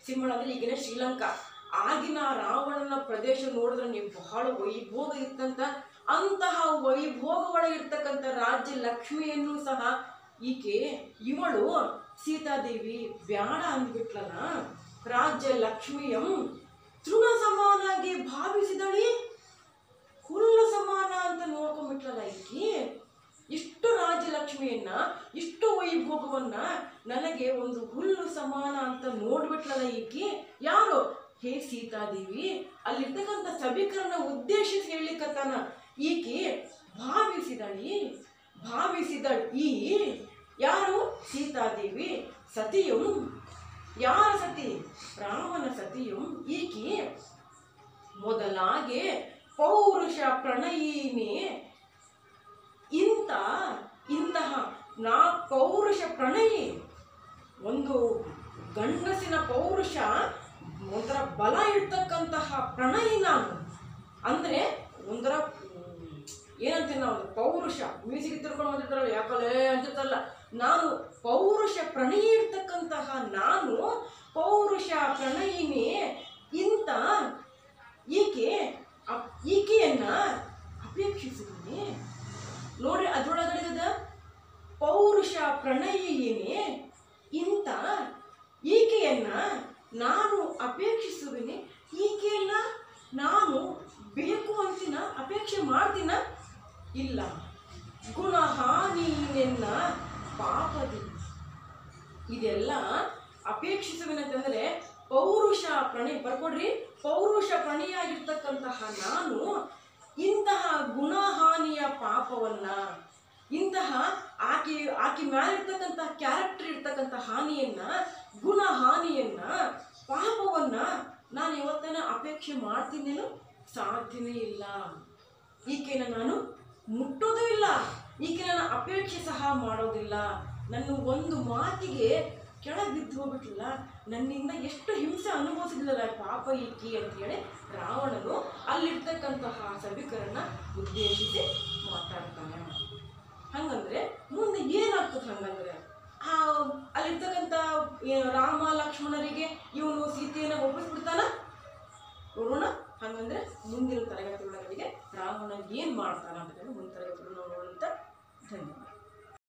ಸಿಂಹಳ ಅಂದ್ರೆ ಈಗಿನ ಶ್ರೀಲಂಕಾ. ಆಗಿನ ರಾವಣನ ಪ್ರದೇಶ ನೋಡಿದ್ರೆ ನೀವು ಬಹಳ ವೈಭೋಗ ಇತ್ತಂತ. ಅಂತಹ ವೈಭೋಗ ಒಳಗಿರ್ತಕ್ಕಂಥ ರಾಜ್ಯ ಲಕ್ಷ್ಮಿಯನ್ನು ಸಹ ಇವಳು ಸೀತಾದೇವಿ ಬ್ಯಾಡ ಅಂದ್ಬಿಟ್ಲಲ್ಲ. ರಾಜ್ಯ ಲಕ್ಷ್ಮಿಯಂ ತೃಣ ಸಮಾನಾಗಿ ಭಾವಿಸಿದಳಿ, ಹುಲ್ಲು ಸಮಾನ ಅಂತ ನೋಡ್ಕೊಂಡ್ಬಿಟ್ಲಲ್ಲ ಈಕಿ. ಇಷ್ಟು ರಾಜ್ಯಲಕ್ಷ್ಮಿಯನ್ನ, ಇಷ್ಟು ವೈಭೋಗವನ್ನ ನನಗೆ ಒಂದು ಹುಲ್ಲು ಸಮಾನ ಅಂತ ನೋಡ್ಬಿಟ್ಲಲ್ಲ ಈಕಿ. ಯಾರು? ಹೇ ಸೀತಾದೇವಿ. ಅಲ್ಲಿರ್ತಕ್ಕಂಥ ಸಭಿಕರನ್ನ ಉದ್ದೇಶಿಸಿ ಹೇಳಿಕತ್ತಾನ. ಈಕಿ ಭಾವಿಸಿದಳು ಈ ಯಾರು? ಸೀತಾದೇವಿ. ಸತಿಯಂ, ಯಾರ ಸತಿ? ರಾಮನ ಸತಿಯಂ. ಈಕಿ ಮೊದಲಾಗೆ ಪೌರುಷ ಪ್ರಣಯಿನಿ. ಇಂತಹ ನಾ ಪೌರುಷ ಪ್ರಣಯಿ, ಒಂದು ಗಂಡಸಿನ ಪೌರುಷ ಒಂಥರ ಬಲ ಇರ್ತಕ್ಕಂತಹ ಪ್ರಣಯಿ ನಾನು. ಅಂದ್ರೆ ಒಂಥರ ಏನಂತೀವಿ ನಾವು, ಪೌರುಷ. ಮ್ಯೂಸಿಕ್ ತಿಳ್ಕೊಂಡು ಬಂದಿರ್ತಾರಲ್ಲ, ಯಾಕಲೇ ಅಂತಿರ್ತಲ್ಲ. ನಾನು ಪೌರುಷ ಪ್ರಣಯಿ ಇರ್ತಕ್ಕಂತಹ ನಾನು, ಪೌರುಷ ಪ್ರಣಯಿನಿ. ಈಕೆಯನ್ನ ಅಪೇಕ್ಷಿಸಿದ್ದೀನಿ ನೋಡ್ರಿ. ಅದ್ರೊಳಗಡೆ ಪೌರುಷ ಪ್ರಣಯಿನಿ ಈಕೆಯನ್ನ ನಾನು ಅಪೇಕ್ಷಿಸುವಿನಿ. ಈಕೆಯನ್ನ ನಾನು ಬೇಕು ಅಂತಿನ, ಅಪೇಕ್ಷೆ ಮಾಡ್ತೀನ? ಇಲ್ಲ. ಗುಣಹಾನಿಯನ್ನ ಪಾಪದಿ. ಇದೆಲ್ಲ ಅಪೇಕ್ಷಿಸುವಿನಂತಂದ್ರೆ ಪೌರುಷ ಪ್ರಣಯ. ಬರ್ಕೊಡ್ರಿ. ಪೌರುಷ ಪ್ರಣಯಿಯಾಗಿರ್ತಕ್ಕಂತಹ ನಾನು ಇಂತಹ ಗುಣಹಾನಿಯ ಪಾಪವನ್ನ, ಇಂತಹ ಆಕೆ ಮ್ಯಾಲಿರ್ತಕ್ಕಂಥ ಕ್ಯಾರೆಕ್ಟರ್ ಇರ್ತಕ್ಕಂಥ ಹಾನಿಯನ್ನ, ಗುಣಹಾನಿಯನ್ನ, ಪಾಪವನ್ನ ನಾನು ಇವತ್ತನ ಅಪೇಕ್ಷೆ ಮಾಡ್ತೀನೇನು? ಸಾಧ್ಯನೇ ಇಲ್ಲ. ಈಕೆನ ನಾನು ಮುಟ್ಟೋದು ಇಲ್ಲ, ಈಕೆನ ಅಪೇಕ್ಷೆ ಸಹ ಮಾಡೋದಿಲ್ಲ. ನನ್ನ ಒಂದು ಮಾತಿಗೆ ಕೆಳಗೆ ಬಿದ್ದು ಹೋಗ್ಬಿಟ್ಟಿಲ್ಲ, ನನ್ನಿಂದ ಎಷ್ಟು ಹಿಂಸೆ ಅನುಭವಿಸಿದ್ಲಲ್ಲ ಪಾಪ ಈಕಿ ಅಂತೇಳಿ ರಾವಣನು ಅಲ್ಲಿರ್ತಕ್ಕಂತಹ ಸಭಿಕರನ್ನ ಉದ್ದೇಶಿಸಿ ಮಾತಾಡ್ತಾನೆ. ಹಂಗಂದ್ರೆ ಮುಂದೆ ಏನಾಗ್ತದೆ? ಹಂಗಂದ್ರೆ ಅಲ್ಲಿರ್ತಕ್ಕಂಥ ರಾಮ ಲಕ್ಷ್ಮಣರಿಗೆ ಇವನು ಸೀತೆಯನ್ನು ಒಪ್ಪಿಸ್ಬಿಡ್ತಾನ? ನೋಡೋಣ. ಹಂಗಂದ್ರೆ ಮುಂದಿನ ತರಗತಿಗಳಿಗೆ ರಾವಣ ಏನ್ ಮಾಡ್ತಾನ ಅಂತ ಮುಂದಿನ ತರಗತಿಗಳು ನೋಡೋಣ. ಧನ್ಯವಾದ.